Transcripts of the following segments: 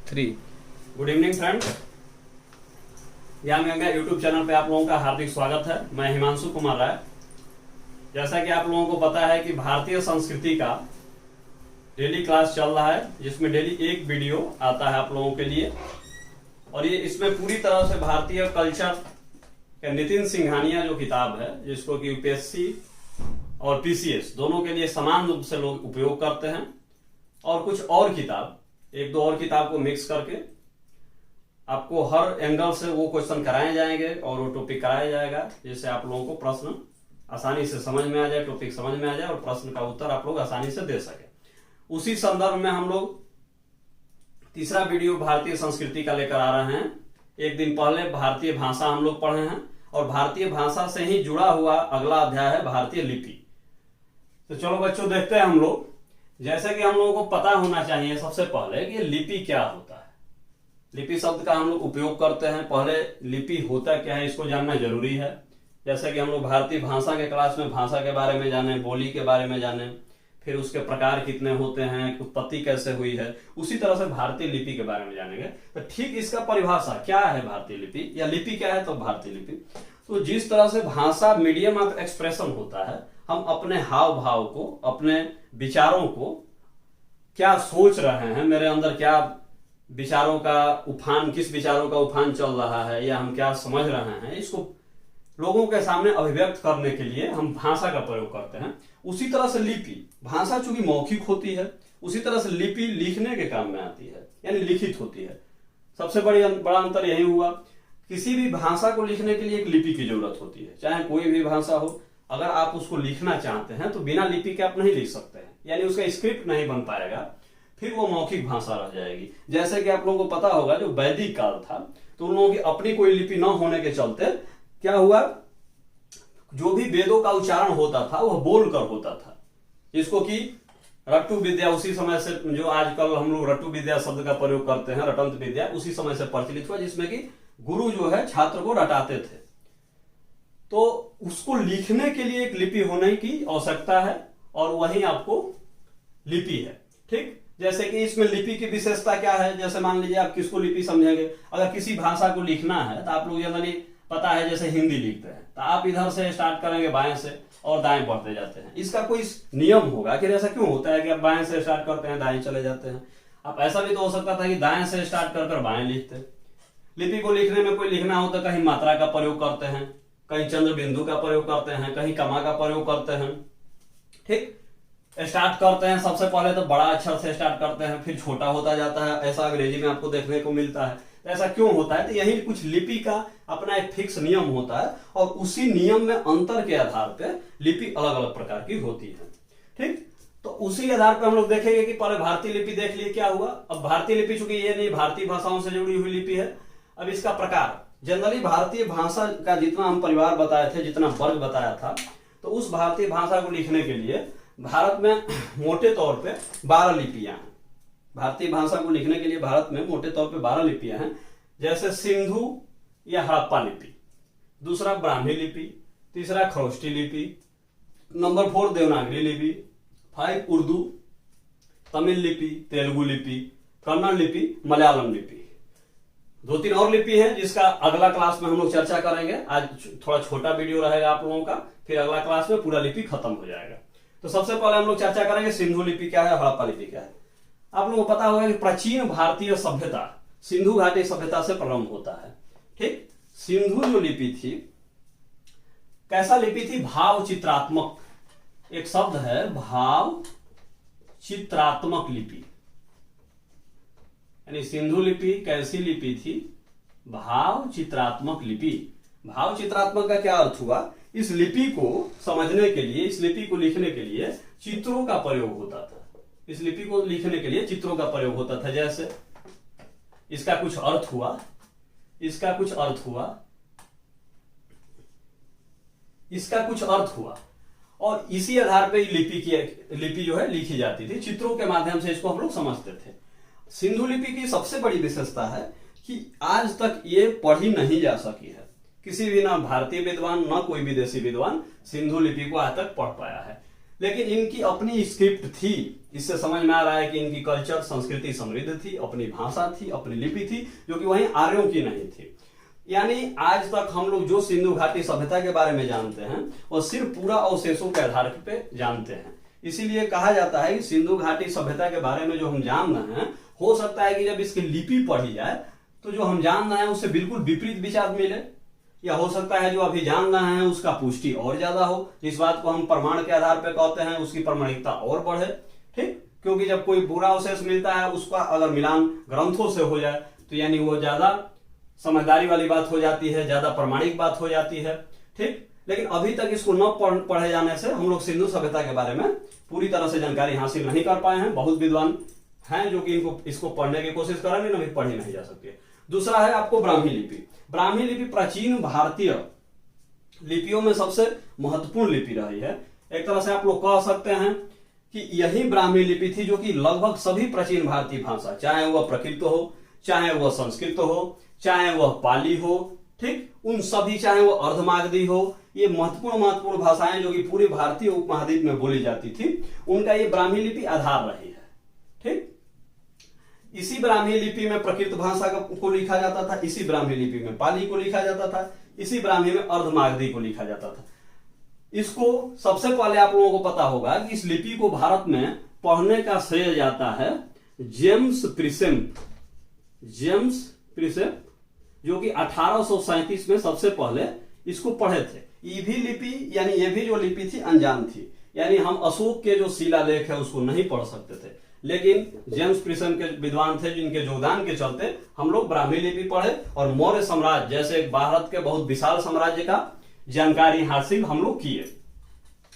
3। Good evening friends, ज्ञान Ganga YouTube channel पे आप लोगों का हार्दिक स्वागत है। मैं हिमांशु कुमार राय। जैसा कि आप लोगों को पता है कि भारतीय संस्कृति का डेली क्लास चल रहा है, जिसमें डेली एक वीडियो आता है आप लोगों के लिए, और ये इसमें पूरी तरह से भारतीय कल्चर के नितिन सिंघानिया जो किताब है, जिसको कि यूपीएससी और पीसीएस दोनों के लिए समान रूप से लोग उपयोग करते हैं, और कुछ और किताब, एक दो और किताब को मिक्स करके आपको हर एंगल से वो क्वेश्चन कराए जाएंगे और वो टॉपिक कराया जाएगा, जिससे आप लोगों को प्रश्न आसानी से समझ में आ जाए, टॉपिक समझ में आ जाए और प्रश्न का उत्तर आप लोग आसानी से दे सके। उसी संदर्भ में हम लोग तीसरा वीडियो भारतीय संस्कृति का लेकर आ रहे हैं। एक दिन पहले भारतीय भाषा हम लोग पढ़े हैं, और भारतीय भाषा से ही जुड़ा हुआ अगला अध्याय है भारतीय लिपि। तो चलो बच्चों, देखते हैं हम लोग। जैसे कि हम लोगों को पता होना चाहिए सबसे पहले कि लिपि क्या होता है। लिपि शब्द का हम लोग उपयोग करते हैं, पहले लिपि होता क्या है इसको जानना जरूरी है। जैसे कि हम लोग भारतीय भाषा के क्लास में भाषा के बारे में जाने, बोली के बारे में जाने, फिर उसके प्रकार कितने होते हैं, उत्पत्ति कैसे हुई है, उसी तरह से भारतीय लिपि के बारे में जानेंगे। तो ठीक इसका परिभाषा क्या है भारतीय लिपि, या लिपि क्या है तो भारतीय लिपि। तो जिस तरह से भाषा मीडियम ऑफ एक्सप्रेशन होता है, हम अपने हाव भाव को, अपने विचारों को, क्या सोच रहे हैं, मेरे अंदर क्या विचारों का उफान, किस विचारों का उफान चल रहा है, या हम क्या समझ रहे हैं, इसको लोगों के सामने अभिव्यक्त करने के लिए हम भाषा का प्रयोग करते हैं। उसी तरह से लिपि, भाषा चूंकि मौखिक होती है, उसी तरह से लिपि लिखने के काम में आती है, यानी लिखित होती है। सबसे बड़ा अंतर यही हुआ, किसी भी भाषा को लिखने के लिए एक लिपि की जरूरत होती है, चाहे कोई भी भाषा हो। अगर आप उसको लिखना चाहते हैं तो बिना लिपि के आप नहीं लिख सकते हैं, यानी उसका स्क्रिप्ट नहीं बन पाएगा, फिर वो मौखिक भाषा रह जाएगी। जैसे कि आप लोगों को पता होगा, जो वैदिक काल था, तो उन लोगों की अपनी कोई लिपि न होने के चलते क्या हुआ, जो भी वेदों का उच्चारण होता था वह बोलकर होता था, जिसको कि रट्टू विद्या, उसी समय से, जो आजकल हम लोग रट्टू विद्या शब्द का प्रयोग करते हैं, रटंत विद्या, उसी समय से प्रचलित हुआ, जिसमें कि गुरु जो है छात्र को रटाते थे। तो उसको लिखने के लिए एक लिपि होने की आवश्यकता है, और वही आपको लिपि है। ठीक, जैसे कि इसमें लिपि की विशेषता क्या है, जैसे मान लीजिए आप किसको लिपि समझेंगे, अगर किसी भाषा को लिखना है तो आप लोग जनरली पता है, जैसे हिंदी लिखते हैं तो आप इधर से स्टार्ट करेंगे बाएं से और दाएं बढ़ते जाते हैं। इसका कोई नियम होगा कि ऐसा क्यों होता है कि आप बाएं से स्टार्ट करते हैं दाएं चले जाते हैं। आप ऐसा भी तो हो सकता था कि दाएं से स्टार्ट कर बाएं लिखते। लिपि को लिखने में कोई लिखना हो तो कहीं मात्रा का प्रयोग करते हैं, कहीं चंद्र बिंदु का प्रयोग करते हैं, कहीं कमा का प्रयोग करते हैं। ठीक, स्टार्ट करते हैं सबसे पहले तो बड़ा अक्षर से स्टार्ट करते हैं, फिर छोटा होता जाता है, ऐसा अंग्रेजी में आपको देखने को मिलता है। तो ऐसा क्यों होता है, तो यही कुछ लिपि का अपना एक फिक्स नियम होता है, और उसी नियम में अंतर के आधार पे लिपि अलग अलग प्रकार की होती है। ठीक, तो उसी आधार पर हम लोग देखेंगे कि पहले भारतीय लिपि देख लिए क्या हुआ। अब भारतीय लिपि चूंकि ये नहीं भारतीय भाषाओं से जुड़ी हुई लिपि है, अब इसका प्रकार, जनरली भारतीय भाषा का जितना हम परिवार बताए थे, जितना वर्ग बताया था, तो उस भारतीय भाषा को लिखने के लिए भारत में मोटे तौर पे 12 लिपियां हैं। भारतीय भाषा को लिखने के लिए भारत में मोटे तौर पे 12 लिपियां हैं। जैसे सिंधु या हड़प्पा लिपि, दूसरा ब्राह्मी लिपि, तीसरा खरोष्टी लिपि, नंबर 4 देवनागरी लिपि, 5 उर्दू, तमिल लिपि, तेलुगु लिपि, कन्नड़ लिपि, मलयालम लिपि। 2-3 और लिपि है जिसका अगला क्लास में हम लोग चर्चा करेंगे। आज थोड़ा छोटा वीडियो रहेगा आप लोगों का, फिर अगला क्लास में पूरा लिपि खत्म हो जाएगा। तो सबसे पहले हम लोग चर्चा करेंगे सिंधु लिपि क्या है, हड़प्पा लिपि क्या है। आप लोगों को पता होगा कि प्राचीन भारतीय सभ्यता सिंधु घाटी सभ्यता से प्रारंभ होता है। ठीक, सिंधु जो लिपि थी, कैसा लिपि थी, भाव चित्रात्मक। एक शब्द है भाव चित्रात्मक लिपि, यानी सिंधु लिपि कैसी लिपि थी, भाव चित्रात्मक लिपि। भाव चित्रात्मक का क्या अर्थ हुआ, इस लिपि को समझने के लिए, इस लिपि को लिखने के लिए चित्रों का प्रयोग होता था। इस लिपि को लिखने के लिए चित्रों का प्रयोग होता था। जैसे इसका कुछ अर्थ हुआ, इसका कुछ अर्थ हुआ, इसका कुछ अर्थ हुआ, और इसी आधार पर लिपि जो है लिखी जाती थी। चित्रों के माध्यम से इसको हम लोग समझते थे। सिंधु लिपि की सबसे बड़ी विशेषता है कि आज तक ये पढ़ी नहीं जा सकी है। किसी भी ना भारतीय विद्वान, ना कोई विदेशी विद्वान सिंधु लिपि को आज तक पढ़ पाया है। लेकिन इनकी अपनी स्क्रिप्ट थी। इससे समझ में आ रहा है कि इनकी कल्चर संस्कृति समृद्ध थी, अपनी भाषा थी, अपनी लिपि थी, जो कि वहीं आर्यों की नहीं थी। यानी आज तक हम लोग जो सिंधु घाटी सभ्यता के बारे में जानते हैं वो सिर्फ पूरा अवशेषों के आधार पे जानते हैं। इसीलिए कहा जाता है कि सिंधु घाटी सभ्यता के बारे में जो हम जान रहे हैं, हो सकता है कि जब इसकी लिपि पढ़ी जाए तो जो हम जान रहे हैं उससे बिल्कुल विपरीत विचार मिले, या हो सकता है जो अभी जान रहे हैं उसका पुष्टि और ज्यादा हो। जिस बात को हम प्रमाण के आधार पर कहते हैं उसकी प्रमाणिकता और बढ़े। ठीक, क्योंकि जब कोई बुरा अवशेष मिलता है उसका अगर मिलान ग्रंथों से हो जाए तो यानी वो ज्यादा समझदारी वाली बात हो जाती है, ज्यादा प्रमाणिक बात हो जाती है। ठीक, लेकिन अभी तक इसको न पढ़े जाने से हम लोग सिंधु सभ्यता के बारे में पूरी तरह से जानकारी हासिल नहीं कर पाए हैं। बहुत विद्वान हैं जो कि इसको पढ़ने की कोशिश करेंगे, ना पढ़ी नहीं जा सकती। दूसरा है आपको ब्राह्मी लिपि। ब्राह्मी लिपि प्राचीन भारतीय लिपियों में सबसे महत्वपूर्ण लिपि रही है। एक तरह से आप लोग कह सकते हैं कि यही ब्राह्मी लिपि थी जो कि लगभग सभी प्राचीन भारतीय भाषा, चाहे वह प्राकृत हो, चाहे वह संस्कृत हो, चाहे वह पाली हो, ठीक, उन सभी, चाहे वह अर्धमागधी हो, ये महत्वपूर्ण भाषाएं जो कि पूरे भारतीय उपमहाद्वीप में बोली जाती थी, उनका ये ब्राह्मी लिपि आधार रही है। ठीक, इसी ब्राह्मी लिपि में प्राकृत भाषा को लिखा जाता था, इसी ब्राह्मी लिपि में पाली को लिखा जाता था, इसी ब्राह्मी में अर्धमागधी को लिखा जाता था। इसको सबसे पहले आप लोगों को पता होगा कि इस लिपि को भारत में पढ़ने का श्रेय जाता है जेम्स प्रिसेप, जो कि 1837 में सबसे पहले इसको पढ़े थे। ये भी लिपि, यानी ये भी जो लिपि थी अनजान थी, यानी हम अशोक के जो शिलालेख है उसको नहीं पढ़ सकते थे, लेकिन जेम्स प्रिसेप के विद्वान थे जिनके योगदान के चलते हम लोग ब्राह्मी लिपि पढ़े और मौर्य साम्राज्य जैसे भारत के बहुत विशाल साम्राज्य का जानकारी हासिल हम लोग किए।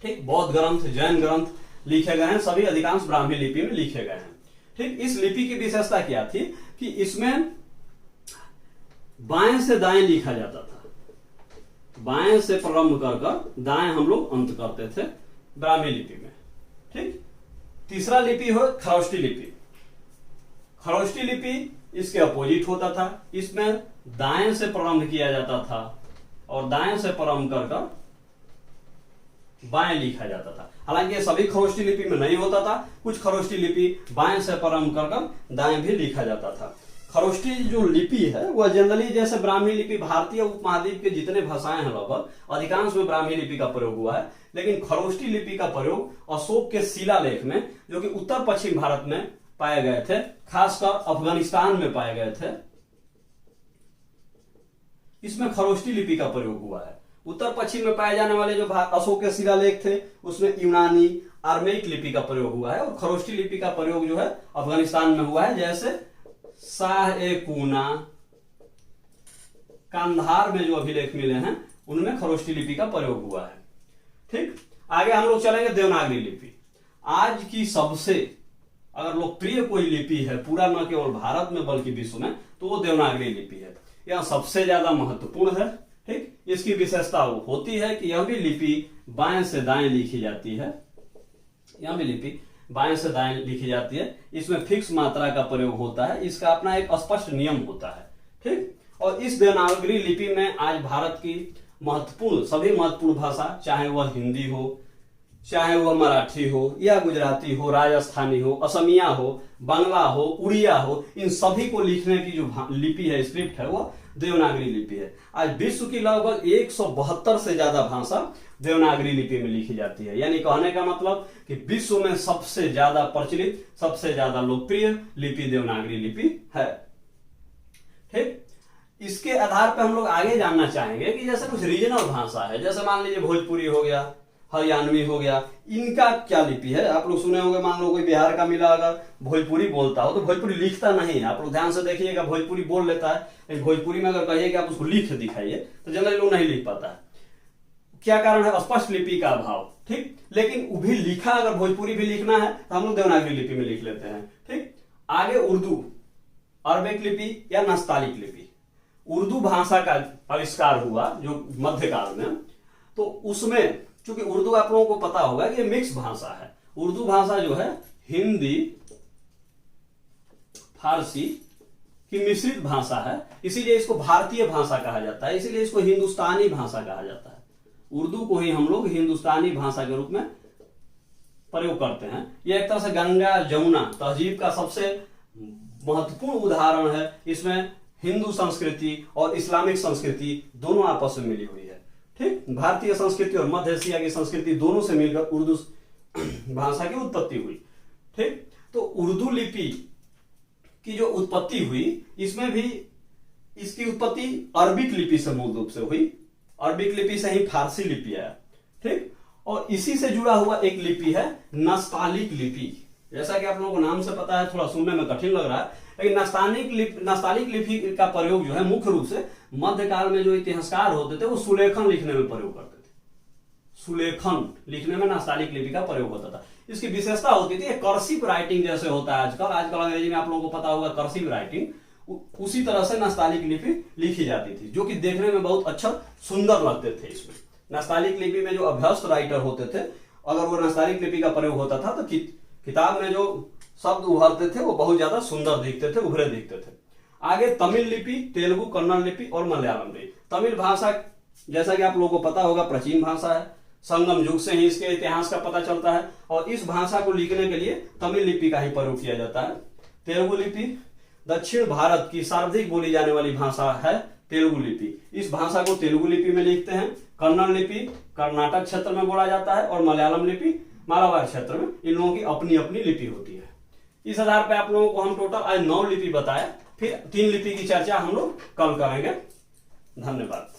ठीक, बौद्ध ग्रंथ, जैन ग्रंथ लिखे गए हैं, सभी अधिकांश ब्राह्मी लिपि में लिखे गए हैं। ठीक, इस लिपि की विशेषता क्या थी कि इसमें बाएं से दाएं लिखा जाता था, बाएं से प्रारंभ कर दाएं हम लोग अंत करते थे ब्राह्मी लिपि में। ठीक, तीसरा लिपि हो खरोष्टी लिपि। खरोष्टी लिपि इसके अपोजिट होता था, इसमें दाएं से प्रारंभ किया जाता था और दाएं से प्रारंभ कर बाएं लिखा जाता था। हालांकि ये सभी खरोष्टी लिपि में नहीं होता था, कुछ खरोष्टी लिपि बाएं से प्रारंभ कर दाएं भी लिखा जाता था। खरोष्टी जो लिपि है वह जनरली जैसे ब्राह्मी लिपि भारतीय उपमहाद्वीप के जितने भाषाएं हैं लगभग अधिकांश में ब्राह्मी लिपि का प्रयोग हुआ है, लेकिन खरोष्टी लिपि का प्रयोग अशोक के शिलालेख में जो कि उत्तर पश्चिम भारत में पाए गए थे, खासकर अफगानिस्तान में पाए गए थे, इसमें खरोष्टी लिपि का प्रयोग हुआ है। उत्तर पश्चिम में पाए जाने वाले जो अशोक के शिलालेख थे उसमें यूनानी, आर्मेइक लिपि का प्रयोग हुआ है और खरोष्टी लिपि का प्रयोग जो है अफगानिस्तान में हुआ है। जैसे शाह-ए-कूना, कांधार में जो अभिलेख मिले हैं उनमें खरोष्टी लिपि का प्रयोग हुआ है। ठीक, आगे हम लोग चलेंगे देवनागरी लिपि। आज की सबसे अगर लोकप्रिय कोई लिपि है पूरा न केवल भारत में बल्कि विश्व में, तो वो देवनागरी लिपि है। यह सबसे ज्यादा महत्वपूर्ण है। ठीक, इसकी विशेषता होती है कि यह भी लिपि बाएं से दाएं लिखी जाती है, यह भी लिपि बाएं से दाएं लिखी जाती है। इसमें फिक्स मात्रा का प्रयोग होता है, इसका अपना एक स्पष्ट नियम होता है। ठीक, और इस देवनागरी लिपि में आज भारत की सभी महत्वपूर्ण भाषा, चाहे वह हिंदी हो, चाहे वह मराठी हो या गुजराती हो, राजस्थानी हो, असमिया हो, बांग्ला हो, उड़िया हो, इन सभी को लिखने की जो लिपि है, स्क्रिप्ट है, वो देवनागरी लिपि है। आज विश्व की लगभग 172 से ज्यादा भाषा देवनागरी लिपि में लिखी जाती है। यानी कहने का मतलब कि विश्व में सबसे ज्यादा प्रचलित, सबसे ज्यादा लोकप्रिय लिपि देवनागरी लिपि है। ठीक, इसके आधार पर हम लोग आगे जानना चाहेंगे कि जैसे कुछ रीजनल भाषा है, जैसे मान लीजिए भोजपुरी हो गया, हरियाणवी हो गया, इनका क्या लिपि है। आप लोग सुने होंगे, मान लो कोई बिहार का मिला अगर भोजपुरी बोलता हो तो भोजपुरी लिखता नहीं है। आप लोग ध्यान से देखिएगा, भोजपुरी बोल लेता है, लेकिन भोजपुरी में अगर कहिए कि आप उसको लिख दिखाइए तो जनरली लोग नहीं लिख पाता है। क्या कारण है? स्पष्ट लिपि का अभाव। ठीक, लेकिन वो भी लिखा, अगर भोजपुरी भी लिखना है तो हम लोग देवनागरी लिपि में लिख लेते हैं। ठीक, आगे उर्दू, अरबिक लिपि या नस्तालिक लिपि। उर्दू भाषा का आविष्कार हुआ जो मध्यकाल में, तो उसमें चूंकि उर्दू आप लोगों को पता होगा कि मिक्स भाषा है। उर्दू भाषा जो है हिंदी फारसी की मिश्रित भाषा है, इसीलिए इसको भारतीय भाषा कहा जाता है, इसीलिए इसको हिंदुस्तानी भाषा कहा जाता है। उर्दू को ही हम लोग हिंदुस्तानी भाषा के रूप में प्रयोग करते हैं। ये एक तरह से गंगा जमुना तहजीब का सबसे महत्वपूर्ण उदाहरण है। इसमें हिंदू संस्कृति और इस्लामिक संस्कृति दोनों आपस में मिली हुई है। ठीक, भारतीय संस्कृति और मध्य एशिया की संस्कृति दोनों से मिलकर उर्दू भाषा की उत्पत्ति हुई। ठीक, तो उर्दू लिपि की जो उत्पत्ति हुई, इसमें भी इसकी उत्पत्ति अरबिक लिपि से मूल रूप से हुई। अरबिक लिपि से ही फारसी लिपि आया। ठीक, और इसी से जुड़ा हुआ एक लिपि है नस्तालिक लिपि। जैसा कि आप लोगों को नाम से पता है, थोड़ा सुनने में कठिन लग रहा है, लेकिन नस्तालिक लिपि का प्रयोग जो है मुख्य रूप से मध्यकाल में जो इतिहासकार होते थे वो सुलेखन लिखने में प्रयोग करते थे। सुलेखन लिखने में नस्तालिक लिपि का प्रयोग होता था। इसकी विशेषता होती थी कर्सिव राइटिंग जैसे होता है आजकल अंग्रेजी में आप लोगों को पता होगा कर्सिव राइटिंग, उसी तरह से नस्तालिक लिपि लिखी जाती थी, जो कि देखने में बहुत अच्छा सुंदर लगते थे। इसमें नस्तालिक लिपि में जो अभ्यस्त राइटर होते थे, अगर वो नस्तालिक लिपि का प्रयोग होता था तो किताब में जो शब्द उभरते थे वो बहुत ज्यादा सुंदर दिखते थे, उभरे दिखते थे। आगे तमिल लिपि, तेलुगु, कन्नड़ लिपि और मलयालम लिपि। तमिल भाषा जैसा कि आप लोगों को पता होगा प्राचीन भाषा है, संगम युग से ही इसके इतिहास का पता चलता है, और इस भाषा को लिखने के लिए तमिल लिपि का ही प्रयोग किया जाता है। तेलुगु लिपि दक्षिण भारत की सर्वाधिक बोली जाने वाली भाषा है तेलुगु लिपि। इस भाषा को तेलुगु लिपि में लिखते हैं। कन्नड़ लिपि कर्नाटक क्षेत्र में बोला जाता है और मलयालम लिपि मालाबार क्षेत्र में। इन लोगों की अपनी अपनी लिपि होती है। इस आधार पर आप लोगों को हम टोटल आज 9 लिपि बताए, फिर 3 लिपि की चर्चा हम लोग कल करेंगे। धन्यवाद।